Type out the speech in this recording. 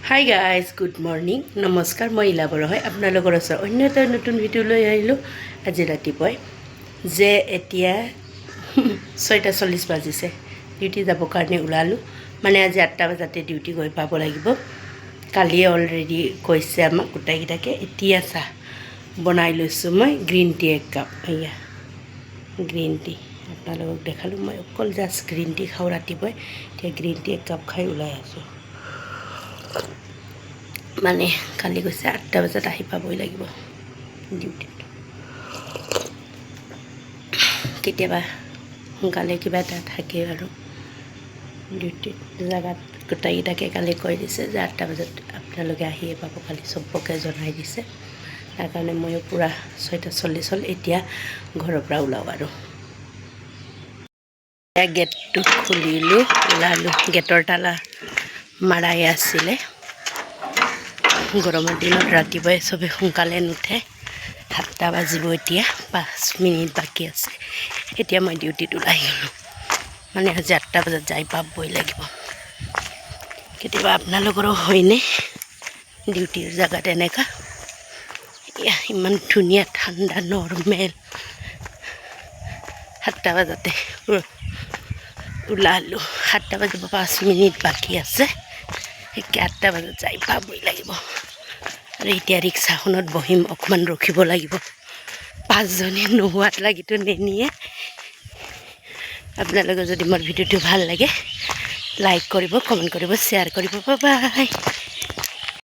hi guys good morning নমস্কাৰ মই ইলা বৰা হয় আপোনালোকৰ ওচৰত অন্য এটা নতুন ভিডিঅ' লৈ আহিলোঁ আজি ৰাতিপুৱাই যে এতিয়া 6:40 বাজিছে ডিউটি যাবৰ কাৰণে ওলালোঁ মানে আজি 8টা বজাতে ডিউটি গৈ পাব লাগিব কালিয়ে অলৰেডি কৈছে আমাক গোটেইকেইটাকে এতিয়া চাহ বনাই লৈছোঁ মই গ্ৰীণ টি এক কাপ এয়া গ্ৰীণ টি আপোনালোকক দেখালোঁ মই অকল জাষ্ট গ্ৰীণ টি খাওঁ ৰাতিপুৱাই এতিয়া গ্ৰীণ টি এক কাপ খাই ওলাই আছোঁ মানে কালি কৈছে 8টা বজাত আহি পাবই লাগিব ডিউটিত কেতিয়াবা সোনকালে কিবা এটা থাকে আৰু ডিউটিত জেগাত গোটেইকেইটাকে কালি কৈ দিছে যে 8টা বজাত আপোনালোকে আহিয়ে পাব কালি চবকে জনাই দিছে তাৰ কাৰণে ময়ো পূৰা 6:40 হ'ল এতিয়া ঘৰৰ পৰা ওলাওঁ আৰু গেটটো খুলিলোঁ ওলালোঁ গেটৰ তালা মাৰাই আছিলে গৰমৰ দিনত ৰাতিপুৱাই চবে সোনকালে নুঠে 7টা বাজিব এতিয়া 5 মিনিট বাকী আছে এতিয়া মই ডিউটিত ওলাই গ'লোঁ মানে আজি 8টা বজাত যাই পাবই লাগিব কেতিয়াবা আপোনালোকৰো হয়নে ডিউটিৰ জেগাত এনেকুৱা ইমান ধুনীয়া ঠাণ্ডা নৰ্মেল 7টা বজাতে ওলালোঁ 7টা বাজিব 5 মিনিট বাকী আছে 8টা বজাত যাই পাবই লাগিব আৰু এতিয়া ৰিক্সাখনত বহিম অকণমান ৰখিব লাগিব 5জনী নোহোৱাত লাগিতো নেনিয়ে আপোনালোকৰ যদি মোৰ ভিডিঅ'টো ভাল লাগে লাইক কৰিব কমেণ্ট কৰিব শ্বেয়াৰ কৰিব বাই